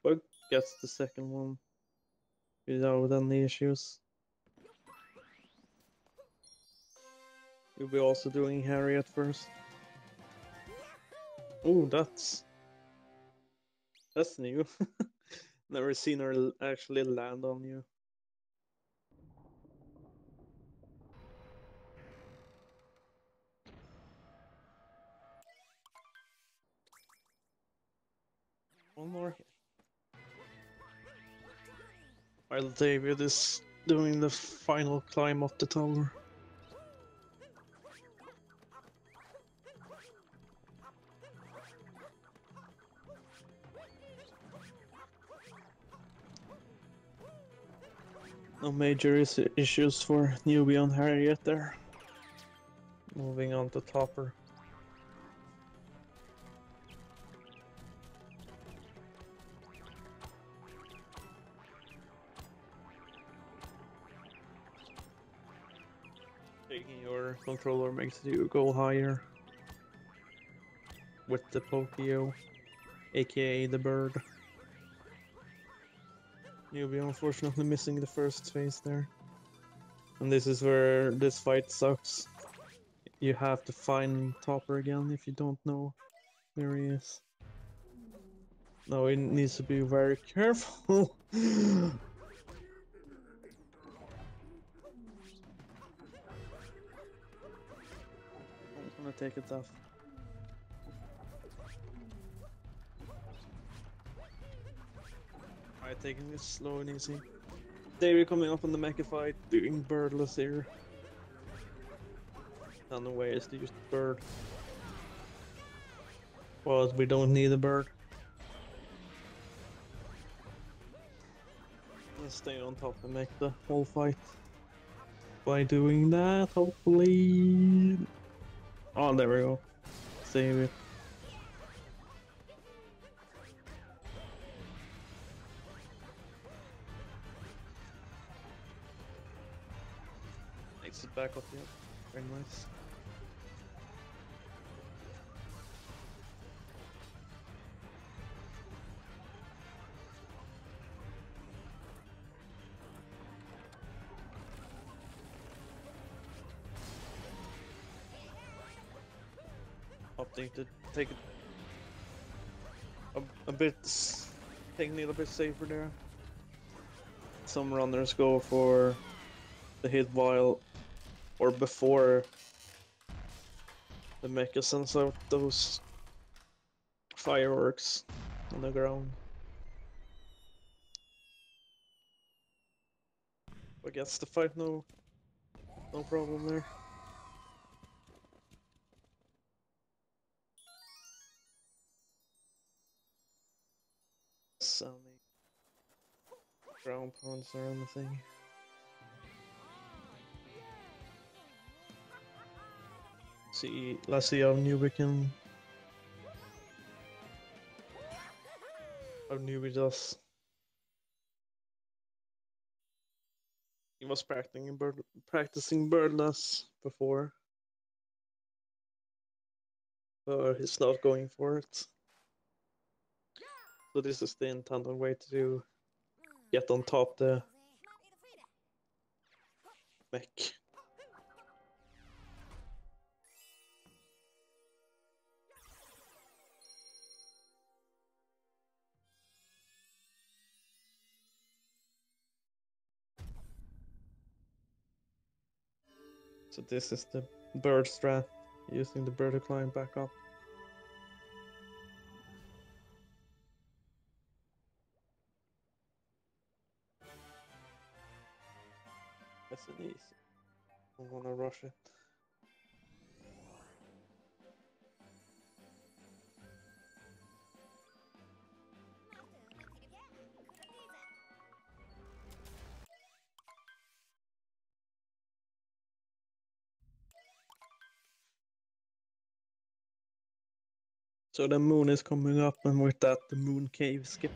But gets the second one without any issues. We'll be also doing Harriet first. Oh, that's new. Never seen her actually land on you. One more hit. While David is doing the final climb up the tower. No major issues for Newby on Harry yet there. Moving on to Topper. Taking your controller makes you go higher with the Pokio, aka the bird. You'll be unfortunately missing the first phase there. And this is where this fight sucks. You have to find Topper again if you don't know where he is. No, he needs to be very careful. I'm gonna take it off. Alright, taking this slow and easy. David coming up on the mecha fight, doing birdless here. And the way is to use the bird. Well, we don't need a bird. Let's stay on top and make the whole fight. By doing that, hopefully... Oh, there we go. Save it. Makes it back up here. Very nice. Opting to take it a bit, taking it a bit safer there. Some runners go for the hit while or before the mecha sends out those fireworks on the ground. But gets the fight, no problem there. Sounding ground pounds or anything. Let's see how Newby does. He was practicing birdless before, but he's not going for it. So this is the intended way to get on top the mech. So this is the bird strat, using the bird to climb back up. That's an easy. I'm gonna rush it. So the moon is coming up, and with that the moon cave skip.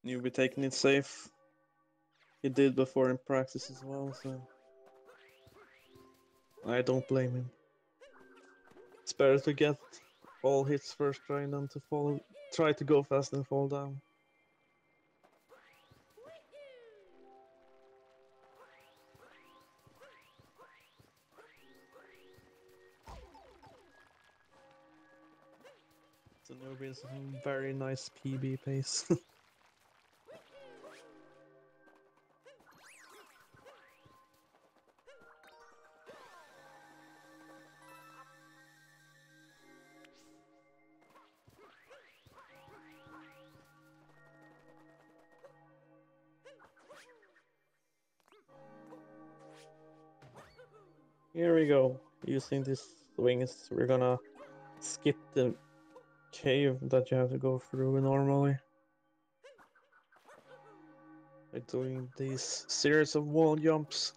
You'll be taking it safe. He did before in practice as well, so I don't blame him. It's better to get all hits first try than to try to go fast and fall down. So Newby is a very nice PB pace. Here we go. Using these wings, we're gonna skip the cave that you have to go through normally. By doing these series of wall jumps.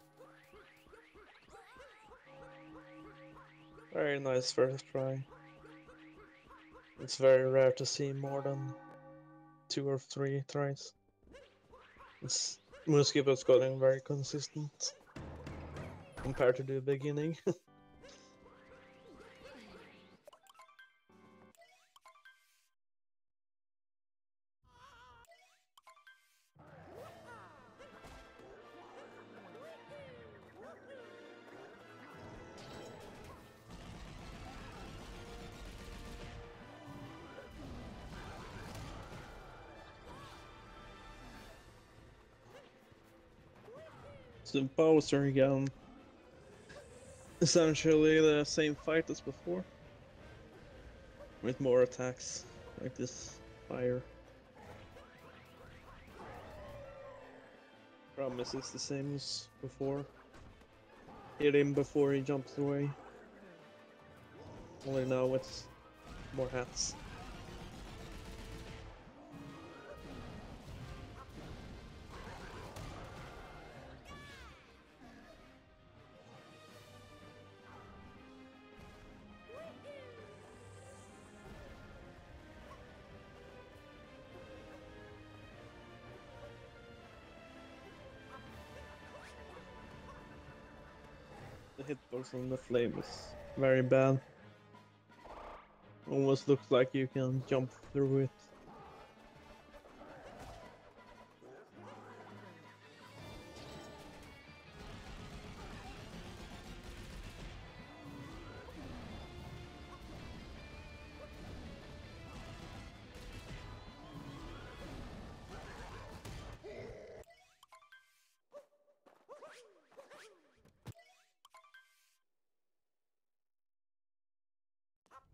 Very nice first try. It's very rare to see more than 2 or 3 tries. It's Moonskip has gotten very consistent compared to the beginning. So Bowser again. Essentially the same fight as before. With more attacks, like this fire. Promise is the same as before. Hit him before he jumps away. Only now it's more hats. The hitbox on the flame is very bad. Almost looks like you can jump through it.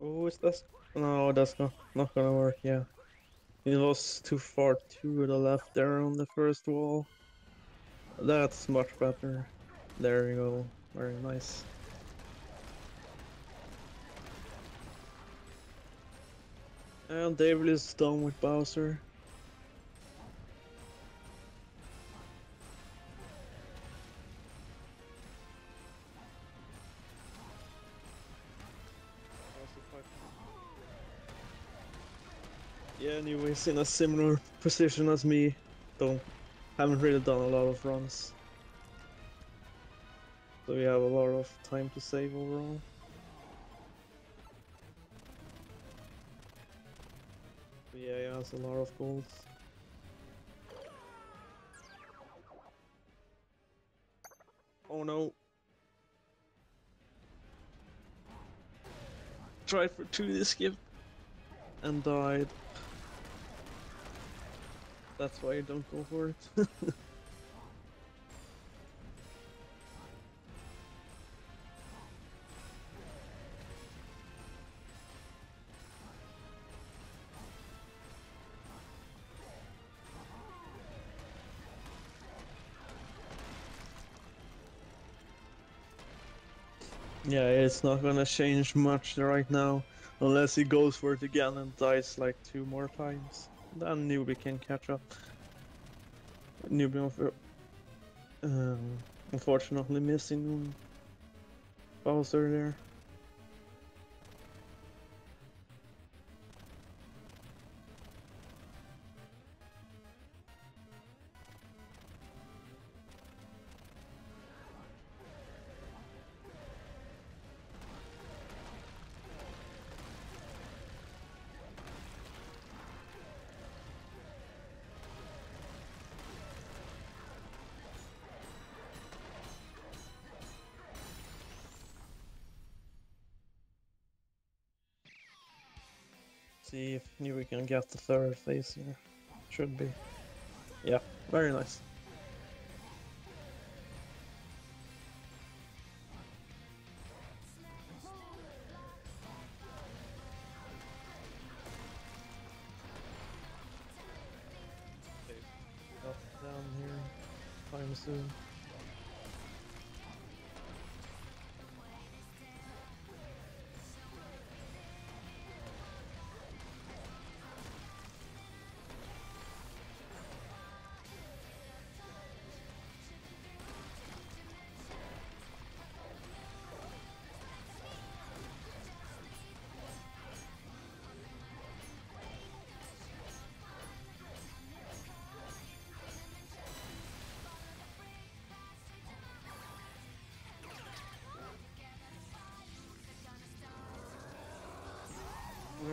Oh, is that? No, that's not gonna work. Yeah, it was too far to the left there on the first wall. That's much better. There you go. Very nice. And David is done with Bowser. Yeah, Newby's in a similar position as me. Haven't really done a lot of runs. So we have a lot of time to save overall. But yeah, he has a lot of goals. Oh no. Tried for 2 this skip and died. That's why you don't go for it. Yeah, it's not gonna change much right now, unless he goes for it again and dies like 2 more times. Then Newby can catch up. Newby, unfortunately missing Bowser there. See if Newby can get the 3rd phase here. Should be. Yeah, very nice. Up down here, time soon.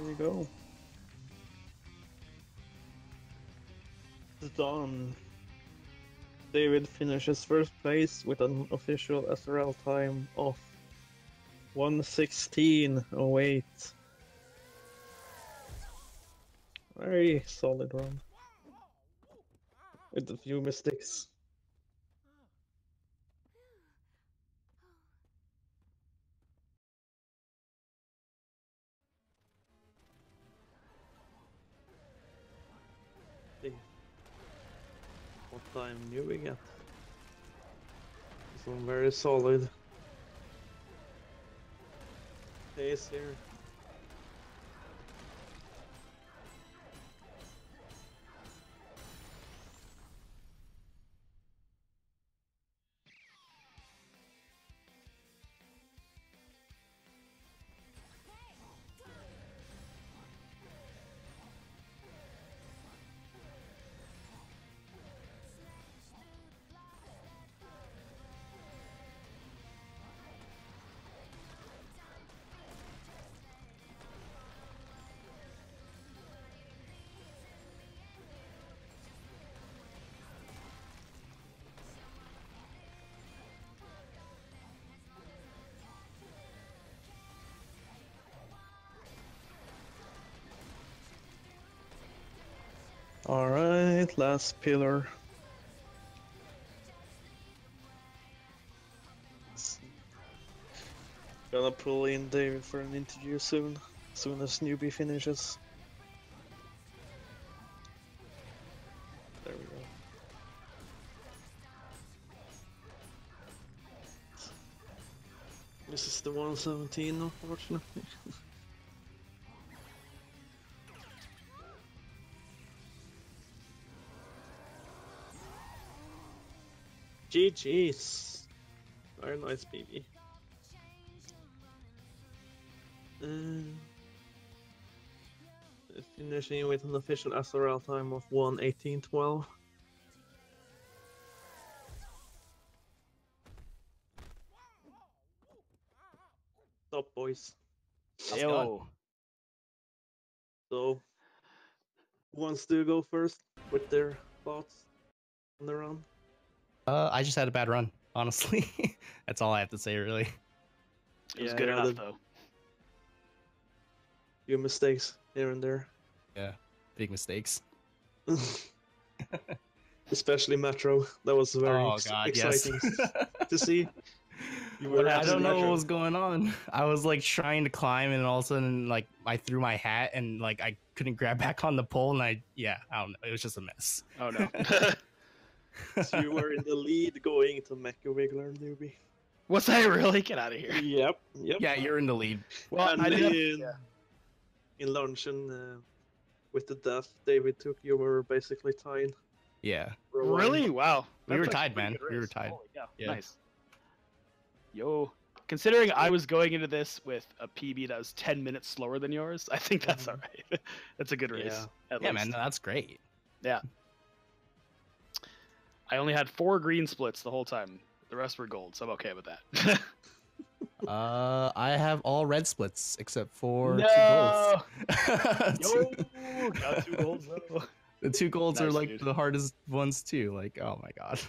There we go. It's done. David finishes first place with an official SRL time of 1:16:08. Very solid run. With a few mistakes. See what time Newby got. This one very solid pace here. Alright, last pillar. Gonna pull in David for an interview soon as Newby finishes. There we go. This is the 117, unfortunately. GG's. Very nice, BB. Finishing with an official SRL time of 1:18:12. Top boys. Yo. So, who wants to go first with their thoughts on the run? I just had a bad run, honestly. That's all I have to say, really. It was good enough, though. Few mistakes here and there. Yeah, big mistakes. Especially Metro. That was very exciting to see. I don't know what was going on. I was like trying to climb, and all of a sudden, like I threw my hat, and like I couldn't grab back on the pole, and I don't know. It was just a mess. Oh no. So you were in the lead going to Mecha Wiggler, Newby. Was I really? Get out of here. Yep. Yeah, you're in the lead. Well, and in luncheon with the death David took, you were basically tied. Yeah. Really? Wow. We were tied, man. We were tied. Yeah. Nice. Yo. Considering I was going into this with a PB that was 10 minutes slower than yours, I think that's all right. That's a good race. Yeah, man. That's great. Yeah. I only had 4 green splits the whole time. The rest were gold, so I'm okay with that. I have all red splits except for 2 golds. Yo, got 2 golds though. The 2 golds are like the hardest ones too. Like, oh my god.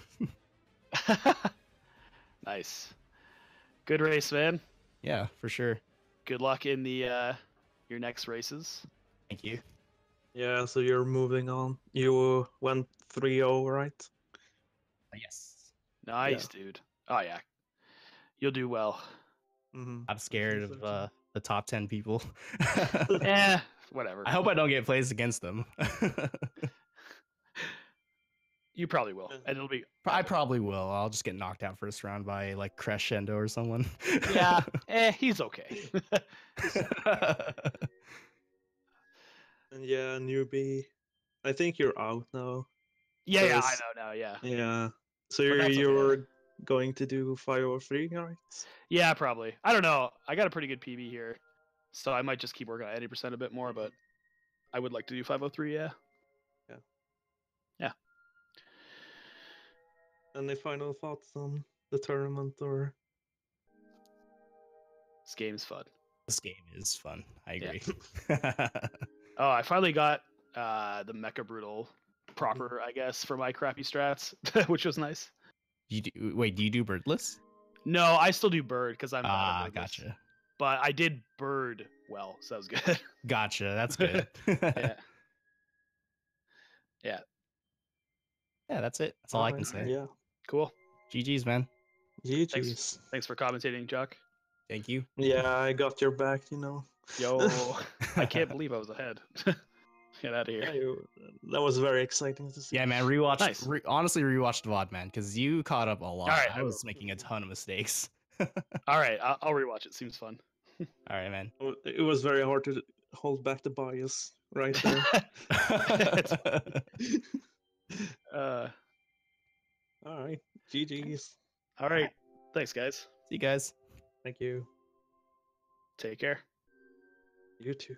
Nice. Good race, man. Yeah, for sure. Good luck in the your next races. Thank you. Yeah, so you're moving on. You went 3-0, right? Yes. Nice, dude. Oh yeah. You'll do well. Mm-hmm. I'm scared of the top 10 people. Whatever. I hope I don't get placed against them. You probably will, and it'll be. I probably will. I'll just get knocked out first round by like Crescendo or someone. Yeah, he's okay. And yeah, Newby. I think you're out now. Yeah, I know now. Yeah. Yeah. So you're going to do 503, right? Yeah, probably. I don't know. I got a pretty good PB here, so I might just keep working on 80% a bit more. But I would like to do 503. Yeah. Any final thoughts on the tournament or? This game's fun. This game is fun. I Yeah. agree. Oh, I finally got the Mecha Brutal proper, I guess, for my crappy strats, which was nice. Do you do birdless? No, I still do bird because I'm bad at birdless. Gotcha. But I did bird well, so that was good. Gotcha. That's good. Yeah. Yeah. Yeah, that's it. That's all I can say. Yeah. Cool. GG's, man. GG's. Thanks for commentating, Chuck. Thank you. Yeah, I got your back, you know. Yo, I can't believe I was ahead. Get out of here. That was very exciting to see. Yeah, man. Rewatch. Nice. Honestly, rewatch the VOD, man, because you caught up a lot. All right, I was making a ton of mistakes. All right, I'll rewatch it. Seems fun. All right, man. It was very hard to hold back the bias right there. All right. GG's. All right. Thanks, guys. See you guys. Thank you. Take care. You too.